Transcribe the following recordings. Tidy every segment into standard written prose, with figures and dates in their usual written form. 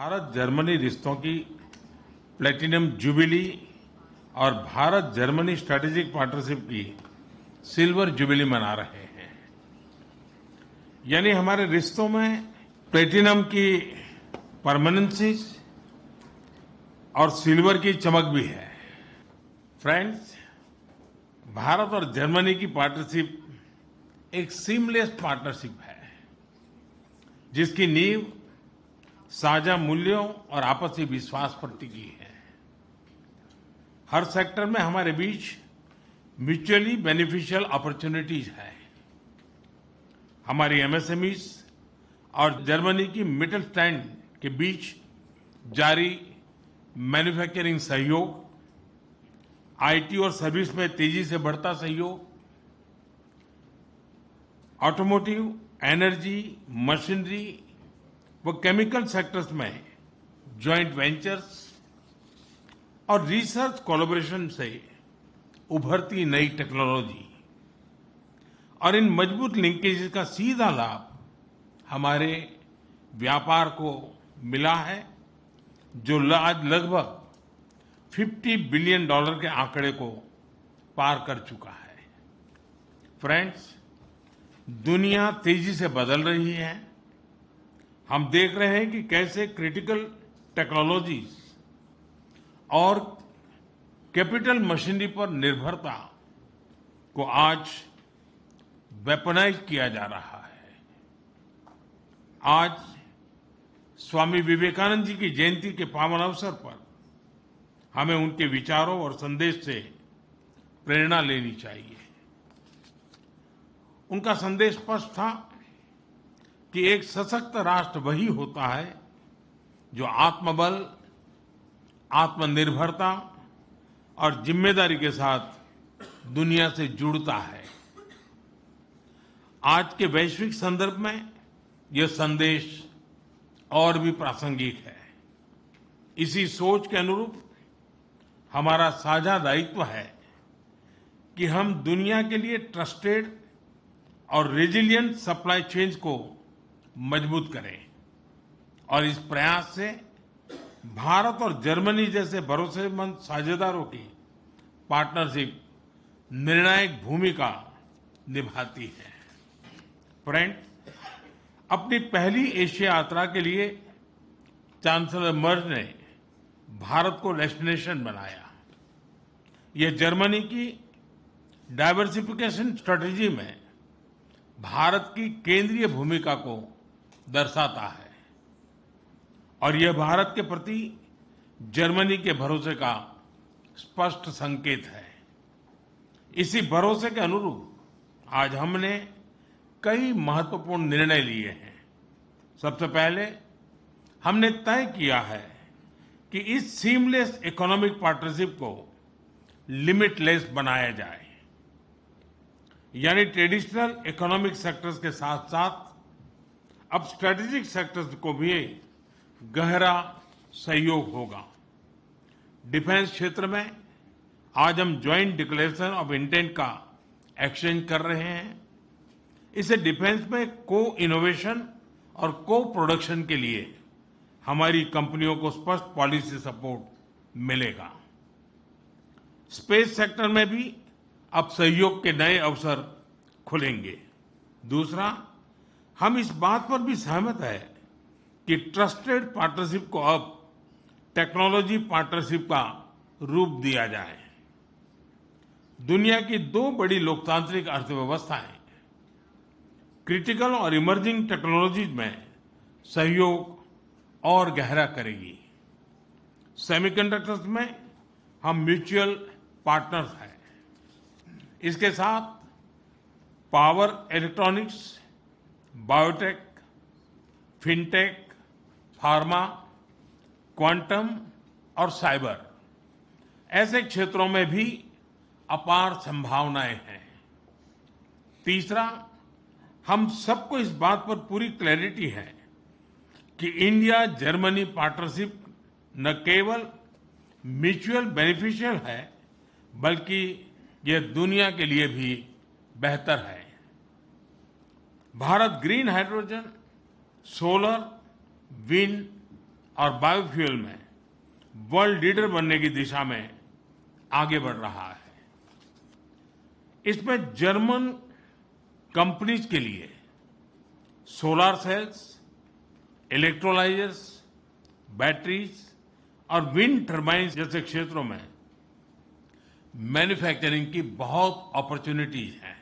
Bharat Germany रिश्तों की platinum jubilee और भारत जर्मनी स्ट्रेटेजिक पार्टनरशिप की सिल्वर जुबिली मना रहे हैं। यानी हमारे रिश्तों में प्लेटिनम की परमानेंसी और सिल्वर की चमक भी है। फ्रेंड्स, भारत और जर्मनी की पार्टनरशिप एक सीमलेस पार्टनरशिप है जिसकी नींव साझा मूल्यों और आपसी विश्वास पर टिकी है। हर सेक्टर में हमारे बीच म्यूचुअली बेनिफिशियल अपॉर्चुनिटीज है। हमारी एमएसएमईज और जर्मनी की मिटलस्टैंड के बीच जारी मैन्युफैक्चरिंग सहयोग, आईटी और सर्विस में तेजी से बढ़ता सहयोग, ऑटोमोटिव, एनर्जी, मशीनरी व केमिकल सेक्टर्स में जॉइंट वेंचर्स और रिसर्च कोलैबोरेशन से उभरती नई टेक्नोलॉजी और इन मजबूत लिंकेज का सीधा लाभ हमारे व्यापार को मिला है, जो आज लगभग $50 बिलियन के आंकड़े को पार कर चुका है। फ्रेंड्स, दुनिया तेजी से बदल रही है। हम देख रहे हैं कि कैसे क्रिटिकल टेक्नोलॉजीज और कैपिटल मशीनरी पर निर्भरता को आज वेपनाइज किया जा रहा है। आज स्वामी विवेकानंद जी की जयंती के पावन अवसर पर हमें उनके विचारों और संदेश से प्रेरणा लेनी चाहिए। उनका संदेश स्पष्ट था कि एक सशक्त राष्ट्र वही होता है जो आत्मबल, आत्मनिर्भरता और जिम्मेदारी के साथ दुनिया से जुड़ता है। आज के वैश्विक संदर्भ में यह संदेश और भी प्रासंगिक है। इसी सोच के अनुरूप हमारा साझा दायित्व है कि हम दुनिया के लिए ट्रस्टेड और रेजिलिएंट सप्लाई चेन्स को मजबूत करें और इस प्रयास से भारत और जर्मनी जैसे भरोसेमंद साझेदारों की पार्टनरशिप निर्णायक भूमिका निभाती है। फ्रेंड, अपनी पहली एशिया यात्रा के लिए चांसलर मर्ज ने भारत को डेस्टिनेशन बनाया। यह जर्मनी की डाइवर्सिफिकेशन स्ट्रेटेजी में भारत की केंद्रीय भूमिका को दर्शाता है और यह भारत के प्रति जर्मनी के भरोसे का स्पष्ट संकेत है। इसी भरोसे के अनुरूप आज हमने कई महत्वपूर्ण निर्णय लिए हैं। सबसे पहले हमने तय किया है कि इस सीमलेस इकोनॉमिक पार्टनरशिप को लिमिटलेस बनाया जाए, यानी ट्रेडिशनल इकोनॉमिक सेक्टर्स के साथ साथ अब स्ट्रेटेजिक सेक्टर्स को भी गहरा सहयोग होगा। डिफेंस क्षेत्र में आज हम ज्वाइंट डिक्लेरेशन ऑफ इंटेंट का एक्सचेंज कर रहे हैं। इससे डिफेंस में को इनोवेशन और को प्रोडक्शन के लिए हमारी कंपनियों को स्पष्ट पॉलिसी सपोर्ट मिलेगा। स्पेस सेक्टर में भी अब सहयोग के नए अवसर खुलेंगे। दूसरा, हम इस बात पर भी सहमत है कि ट्रस्टेड पार्टनरशिप को अब टेक्नोलॉजी पार्टनरशिप का रूप दिया जाए। दुनिया की दो बड़ी लोकतांत्रिक अर्थव्यवस्थाएं क्रिटिकल और इमर्जिंग टेक्नोलॉजीज में सहयोग और गहरा करेगी। सेमीकंडक्टर्स में हम म्यूचुअल पार्टनर्स हैं। इसके साथ power electronics, biotech, fintech, pharma, quantum और साइबर ऐसे क्षेत्रों में भी अपार संभावनाएं हैं। तीसरा, हम सबको इस बात पर पूरी क्लैरिटी है कि इंडिया जर्मनी पार्टनरशिप न केवल म्यूचुअल बेनिफिशियल है बल्कि यह दुनिया के लिए भी बेहतर है। Bharat green hydrogen, solar, wind और बायोफ्यूल में वर्ल्ड लीडर बनने की दिशा में आगे बढ़ रहा है। इसमें जर्मन कंपनीज के लिए सोलर सेल्स, इलेक्ट्रोलाइजर्स, बैटरीज और विंड टर्बाइन्स जैसे क्षेत्रों में मैन्युफैक्चरिंग की बहुत अपॉर्चुनिटीज हैं।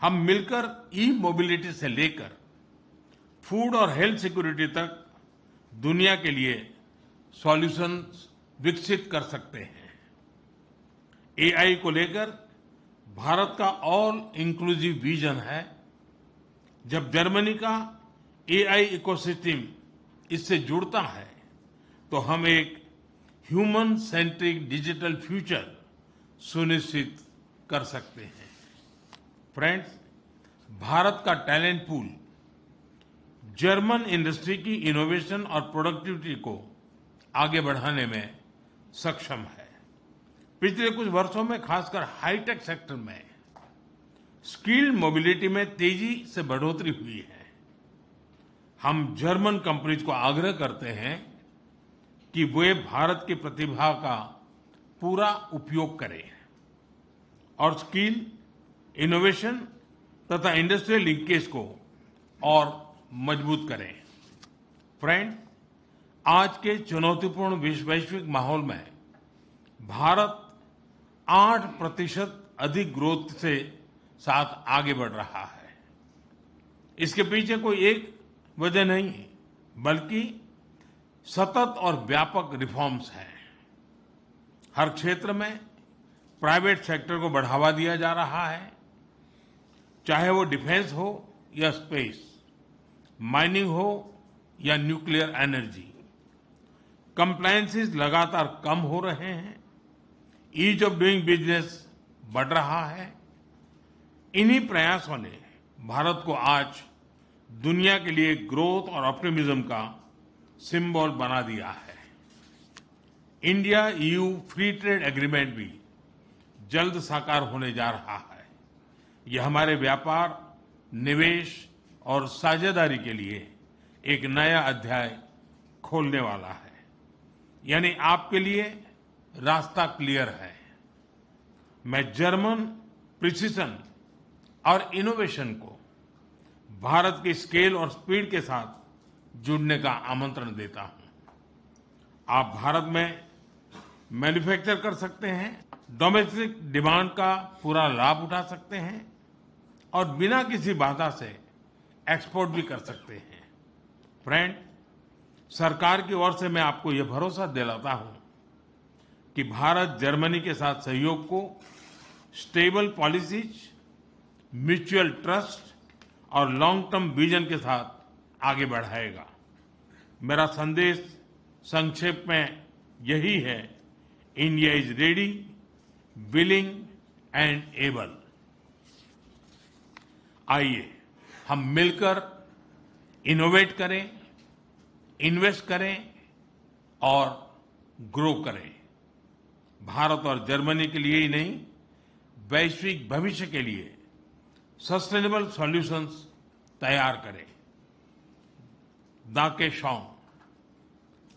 हम मिलकर ई मोबिलिटी से लेकर फूड और हेल्थ सिक्योरिटी तक दुनिया के लिए सॉल्यूशंस विकसित कर सकते हैं। एआई को लेकर भारत का ऑल इंक्लूसिव विजन है। जब जर्मनी का एआई इकोसिस्टम इससे जुड़ता है तो हम एक ह्यूमन सेंट्रिक डिजिटल फ्यूचर सुनिश्चित कर सकते हैं। फ्रेंड्स, भारत का टैलेंट पूल जर्मन इंडस्ट्री की इनोवेशन और प्रोडक्टिविटी को आगे बढ़ाने में सक्षम है। पिछले कुछ वर्षों में खासकर हाईटेक सेक्टर में स्किल्ड मोबिलिटी में तेजी से बढ़ोतरी हुई है। हम जर्मन कंपनीज को आग्रह करते हैं कि वे भारत की प्रतिभा का पूरा उपयोग करें और स्किल, इनोवेशन तथा इंडस्ट्रियल लिंकेज को और मजबूत करें। फ्रेंड, आज के चुनौतीपूर्ण वैश्विक माहौल में भारत 8% अधिक ग्रोथ से साथ आगे बढ़ रहा है। इसके पीछे कोई एक वजह नहीं है, बल्कि सतत और व्यापक रिफॉर्म्स हैं। हर क्षेत्र में प्राइवेट सेक्टर को बढ़ावा दिया जा रहा है, चाहे वो डिफेंस हो या स्पेस, माइनिंग हो या न्यूक्लियर एनर्जी। कंप्लायंसेस लगातार कम हो रहे हैं, ईज ऑफ डूइंग बिजनेस बढ़ रहा है। इन्हीं प्रयासों ने भारत को आज दुनिया के लिए ग्रोथ और ऑप्टिमिज्म का सिंबल बना दिया है। India EU free trade agreement भी जल्द साकार होने जा रहा है। यह हमारे व्यापार, निवेश और साझेदारी के लिए एक नया अध्याय खोलने वाला है। यानी आपके लिए रास्ता क्लियर है। मैं जर्मन प्रिसिशन और इनोवेशन को भारत की स्केल और स्पीड के साथ जुड़ने का आमंत्रण देता हूं। आप भारत में मैन्युफैक्चर कर सकते हैं, डोमेस्टिक डिमांड का पूरा लाभ उठा सकते हैं और बिना किसी बाधा से एक्सपोर्ट भी कर सकते हैं। फ्रेंड, सरकार की ओर से मैं आपको यह भरोसा दिलाता हूं कि भारत जर्मनी के साथ सहयोग को स्टेबल पॉलिसीज, म्यूचुअल ट्रस्ट और लॉन्ग टर्म विजन के साथ आगे बढ़ाएगा। मेरा संदेश संक्षेप में यही है, India is ready, willing and able. आइए हम मिलकर इनोवेट करें, इन्वेस्ट करें और ग्रो करें। भारत और जर्मनी के लिए ही नहीं, वैश्विक भविष्य के लिए सस्टेनेबल सॉल्यूशंस तैयार करें। दाके शॉन्ग,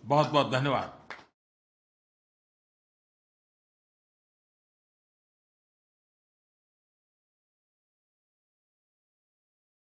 बहुत बहुत धन्यवाद।